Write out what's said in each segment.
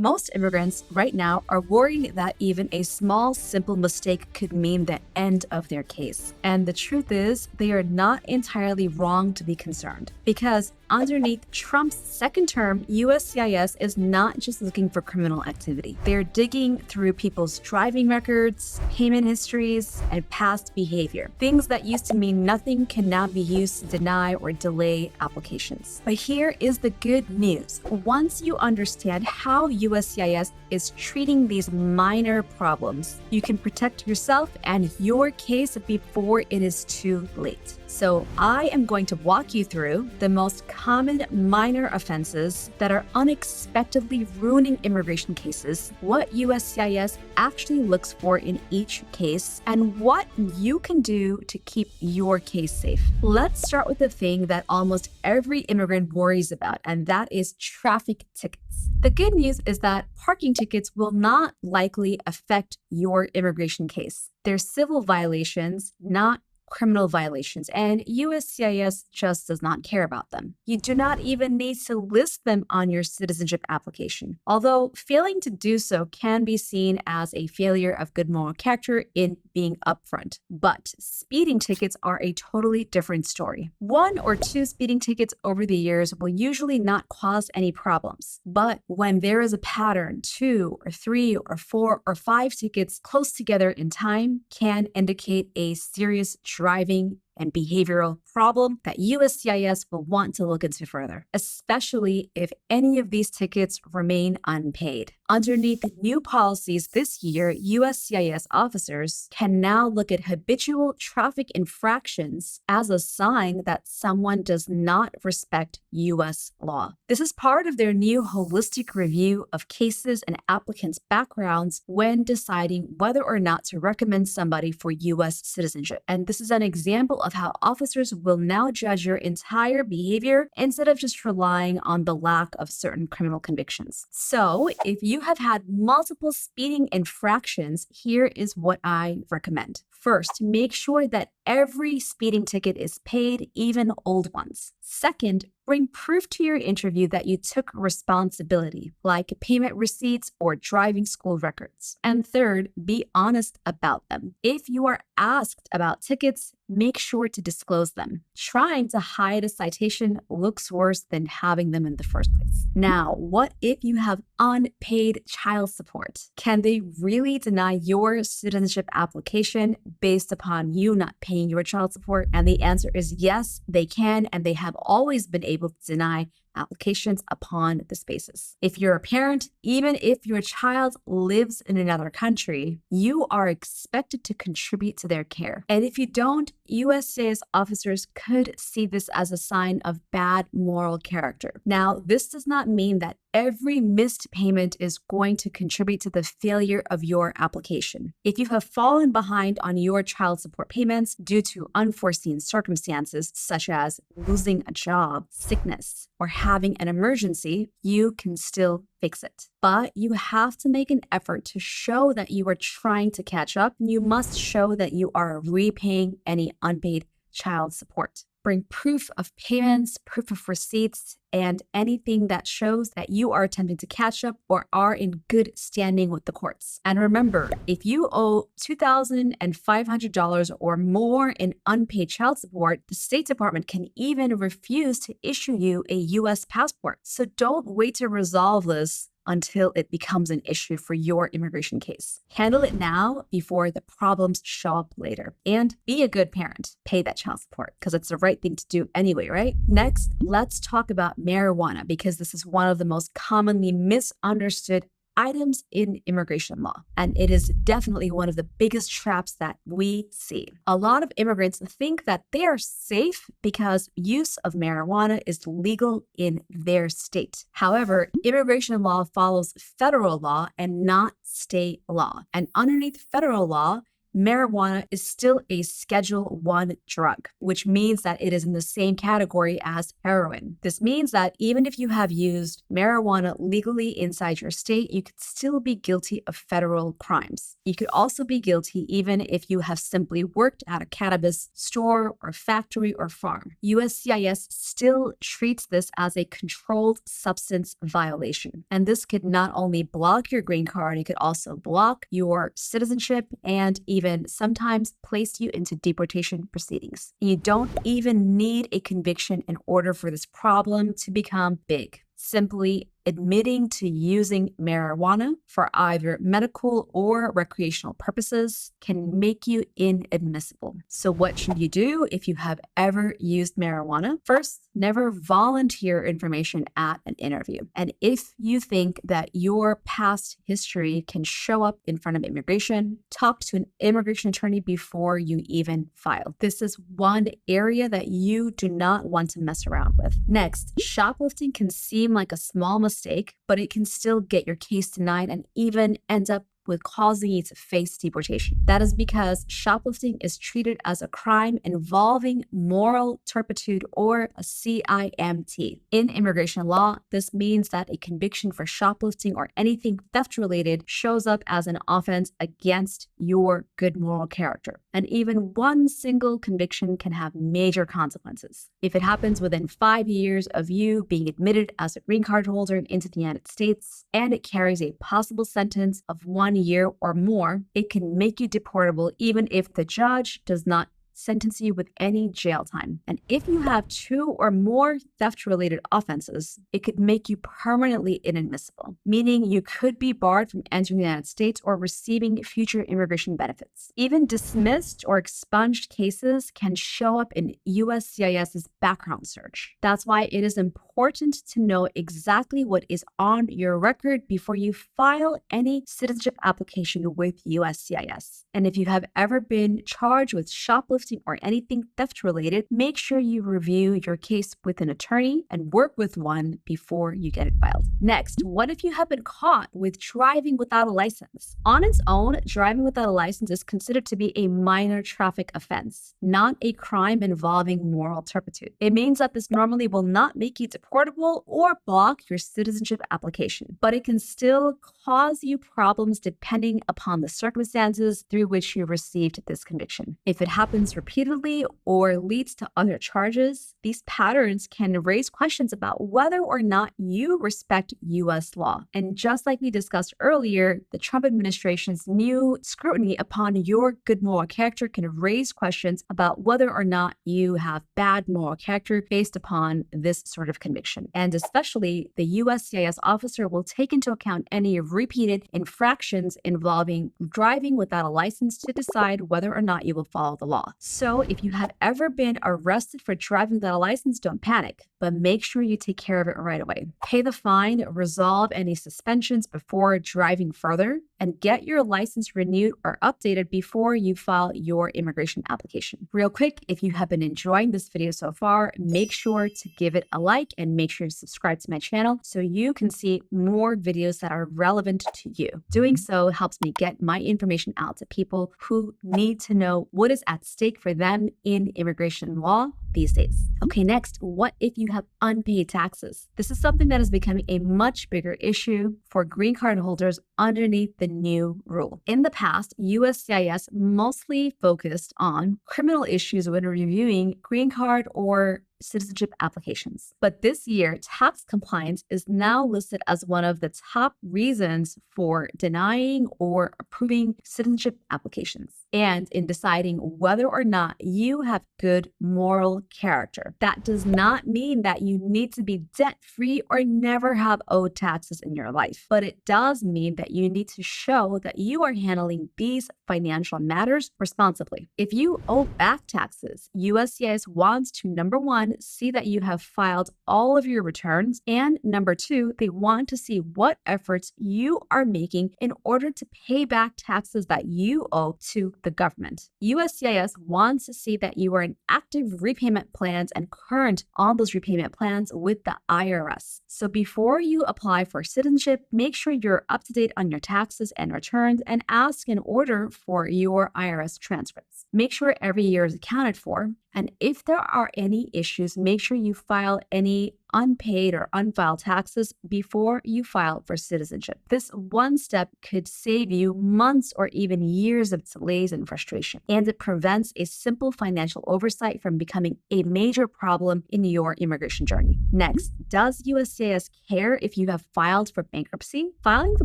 Most immigrants right now are worried that even a small, simple mistake could mean the end of their case. And the truth is, they are not entirely wrong to be concerned, because underneath Trump's second term, USCIS is not just looking for criminal activity. They're digging through people's driving records, payment histories, and past behavior. Things that used to mean nothing can now be used to deny or delay applications. But here is the good news. Once you understand how USCIS is treating these minor problems, you can protect yourself and your case before it is too late. So I am going to walk you through the most common minor offenses that are unexpectedly ruining immigration cases, what USCIS actually looks for in each case, and what you can do to keep your case safe. Let's start with the thing that almost every immigrant worries about, and that is traffic tickets. The good news is that parking tickets will not likely affect your immigration case. They're civil violations, not criminal violations, and USCIS just does not care about them. You do not even need to list them on your citizenship application, although failing to do so can be seen as a failure of good moral character in being upfront. But speeding tickets are a totally different story. 1 or 2 speeding tickets over the years will usually not cause any problems. But when there is a pattern, 2 or 3 or 4 or 5 tickets close together in time can indicate a serious driving and behavioral problem that USCIS will want to look into further, especially if any of these tickets remain unpaid. Underneath new policies this year, USCIS officers can now look at habitual traffic infractions as a sign that someone does not respect U.S. law. This is part of their new holistic review of cases and applicants' backgrounds when deciding whether or not to recommend somebody for U.S. citizenship. And this is an example of how officers will now judge your entire behavior instead of just relying on the lack of certain criminal convictions. So if you have had multiple speeding infractions, here is what I recommend. First, make sure that every speeding ticket is paid, even old ones. Second, bring proof to your interview that you took responsibility, like payment receipts or driving school records. And third, be honest about them. If you are asked about tickets, make sure to disclose them. Trying to hide a citation looks worse than having them in the first place. Now, what if you have unpaid child support? Can they really deny your citizenship application based upon you not paying your child support? And the answer is yes, they can, and they have always been able to deny applications upon this basis. If you're a parent, even if your child lives in another country, you are expected to contribute to their care. And if you don't, USCIS officers could see this as a sign of bad moral character. Now, this does not mean that every missed payment is going to contribute to the failure of your application. If you have fallen behind on your child support payments due to unforeseen circumstances, such as losing a job, sickness, or having an emergency, you can still fix it. But you have to make an effort to show that you are trying to catch up. You must show that you are repaying any unpaid child support. Bring proof of payments, proof of receipts, and anything that shows that you are attempting to catch up or are in good standing with the courts. And remember, if you owe $2,500 or more in unpaid child support, the State Department can even refuse to issue you a U.S. passport. So don't wait to resolve this until it becomes an issue for your immigration case. Handle it now before the problems show up later. And be a good parent. Pay that child support because it's the right thing to do anyway, right? Next, let's talk about marijuana, because this is one of the most commonly misunderstood items in immigration law, and it is definitely one of the biggest traps that we see. A lot of immigrants think that they are safe because use of marijuana is legal in their state. However, immigration law follows federal law and not state law. And underneath federal law, marijuana is still a Schedule 1 drug, which means that it is in the same category as heroin. This means that even if you have used marijuana legally inside your state, you could still be guilty of federal crimes. You could also be guilty even if you have simply worked at a cannabis store or factory or farm. USCIS still treats this as a controlled substance violation. And this could not only block your green card, it could also block your citizenship and even sometimes place you into deportation proceedings. You don't even need a conviction in order for this problem to become big. Simply admitting to using marijuana for either medical or recreational purposes can make you inadmissible. So what should you do if you have ever used marijuana? First, never volunteer information at an interview. And if you think that your past history can show up in front of immigration, talk to an immigration attorney before you even file. This is one area that you do not want to mess around with. Next, shoplifting can seem like a small mistake, but it can still get your case denied and even end up with causing you to face deportation. That is because shoplifting is treated as a crime involving moral turpitude, or a CIMT. In immigration law, this means that a conviction for shoplifting or anything theft related shows up as an offense against your good moral character. And even one single conviction can have major consequences. If it happens within 5 years of you being admitted as a green card holder into the United States, and it carries a possible sentence of 1 year or more, it can make you deportable even if the judge does not sentence you with any jail time. And if you have 2 or more theft-related offenses, it could make you permanently inadmissible, meaning you could be barred from entering the United States or receiving future immigration benefits. Even dismissed or expunged cases can show up in USCIS's background search. That's why it is important to know exactly what is on your record before you file any citizenship application with USCIS. And if you have ever been charged with shoplifting or anything theft related, make sure you review your case with an attorney and work with one before you get it filed. Next, what if you have been caught with driving without a license? On its own, driving without a license is considered to be a minor traffic offense, not a crime involving moral turpitude. It means that this normally will not make you deportable or block your citizenship application, but it can still cause you problems depending upon the circumstances through which you received this conviction. If it happens repeatedly or leads to other charges, these patterns can raise questions about whether or not you respect U.S. law. And just like we discussed earlier, the Trump administration's new scrutiny upon your good moral character can raise questions about whether or not you have bad moral character based upon this sort of conviction. And especially, the USCIS officer will take into account any repeated infractions involving driving without a license to decide whether or not you will follow the law. So if you have ever been arrested for driving without a license, don't panic, but make sure you take care of it right away. Pay the fine, resolve any suspensions before driving further, and get your license renewed or updated before you file your immigration application. Real quick, if you have been enjoying this video so far, make sure to give it a like and make sure to subscribe to my channel so you can see more videos that are relevant to you. Doing so helps me get my information out to people who need to know what is at stake for them in immigration law these days. Okay, next, what if you have unpaid taxes? This is something that is becoming a much bigger issue for green card holders underneath the new rule. In the past, USCIS mostly focused on criminal issues when reviewing green card or citizenship applications. But this year, tax compliance is now listed as one of the top reasons for denying or approving citizenship applications, and in deciding whether or not you have good moral character. That does not mean that you need to be debt-free or never have owed taxes in your life, but it does mean that you need to show that you are handling these financial matters responsibly. If you owe back taxes, USCIS wants to, number one, one, see that you have filed all of your returns. And number two, they want to see what efforts you are making in order to pay back taxes that you owe to the government. USCIS wants to see that you are in active repayment plans and current on those repayment plans with the IRS. So before you apply for citizenship, make sure you're up to date on your taxes and returns and ask in order for your IRS transcripts. Make sure every year is accounted for. And if there are any issues, make sure you file any unpaid or unfiled taxes before you file for citizenship. This one step could save you months or even years of delays and frustration, and it prevents a simple financial oversight from becoming a major problem in your immigration journey. Next, does USCIS care if you have filed for bankruptcy? Filing for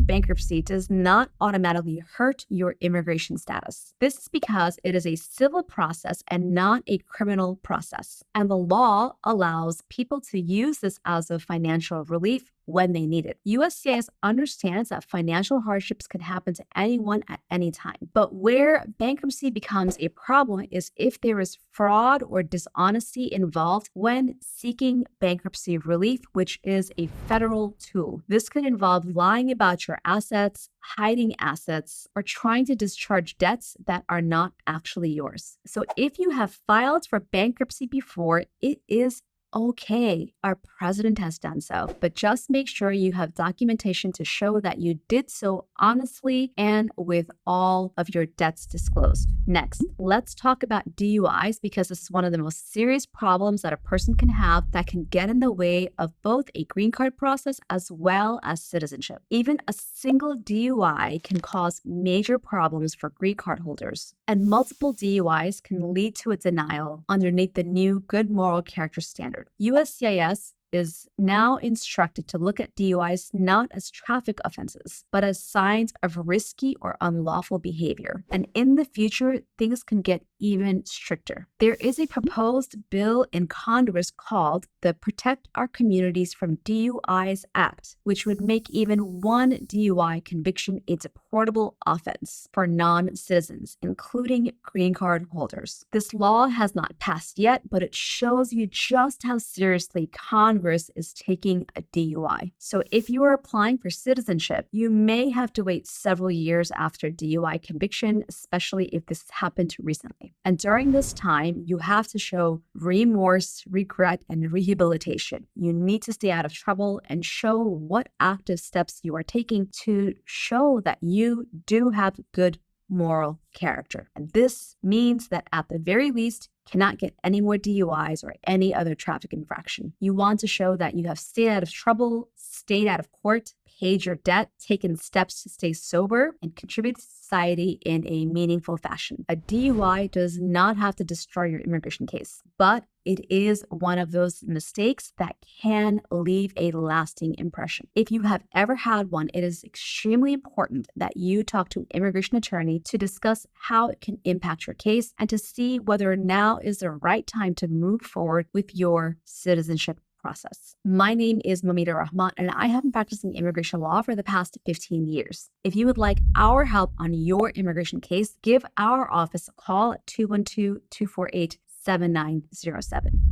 bankruptcy does not automatically hurt your immigration status. This is because it is a civil process and not a criminal process, and the law allows people to use this as a financial relief when they need it. USCIS understands that financial hardships can happen to anyone at any time. But where bankruptcy becomes a problem is if there is fraud or dishonesty involved when seeking bankruptcy relief, which is a federal tool. This could involve lying about your assets, hiding assets, or trying to discharge debts that are not actually yours. So if you have filed for bankruptcy before, it is okay. Our president has done so, but just make sure you have documentation to show that you did so honestly and with all of your debts disclosed. Next, let's talk about DUIs because this is one of the most serious problems that a person can have that can get in the way of both a green card process as well as citizenship. Even a single DUI can cause major problems for green card holders, and multiple DUIs can lead to a denial underneath the new good moral character standard. USCIS is now instructed to look at DUIs not as traffic offenses, but as signs of risky or unlawful behavior. And in the future, things can get even stricter. There is a proposed bill in Congress called the Protect Our Communities from DUIs Act, which would make even one DUI conviction a deportable offense for non-citizens, including green card holders. This law has not passed yet, but it shows you just how seriously Congress is taking a DUI. So if you are applying for citizenship, you may have to wait several years after DUI conviction, especially if this happened recently. And during this time, you have to show remorse, regret, and rehabilitation. You need to stay out of trouble and show what active steps you are taking to show that you do have good moral character. And this means that at the very least, cannot get any more DUIs or any other traffic infraction. You want to show that you have stayed out of trouble, stayed out of court, paid your debt, taken steps to stay sober, and contribute to society in a meaningful fashion. A DUI does not have to destroy your immigration case, but it is one of those mistakes that can leave a lasting impression. If you have ever had one, it is extremely important that you talk to an immigration attorney to discuss how it can impact your case and to see whether now is the right time to move forward with your citizenship process. My name is Moumita Rahman, and I have been practicing immigration law for the past 15 years. If you would like our help on your immigration case, give our office a call at 212-248-7907.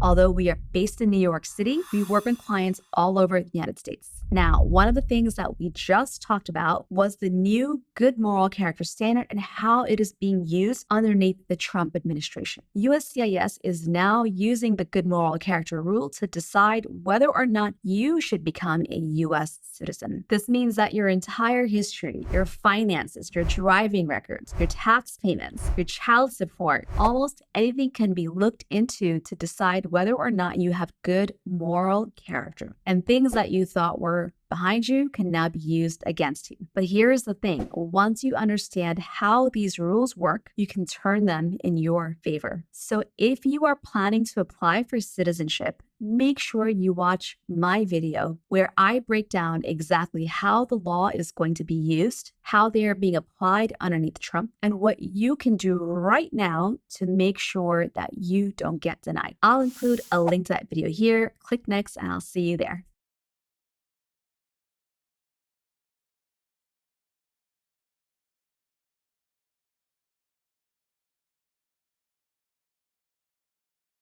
Although we are based in New York City, we work with clients all over the United States. Now, one of the things that we just talked about was the new good moral character standard and how it is being used underneath the Trump administration. USCIS is now using the good moral character rule to decide whether or not you should become a U.S. citizen. This means that your entire history, your finances, your driving records, your tax payments, your child support, almost anything can be looked into to decide whether or not you have good moral character. And things that you thought were behind you can now be used against you. But here's the thing. Once you understand how these rules work, you can turn them in your favor. So if you are planning to apply for citizenship, make sure you watch my video where I break down exactly how the law is going to be used, how they are being applied underneath Trump, and what you can do right now to make sure that you don't get denied. I'll include a link to that video here. Click next and I'll see you there.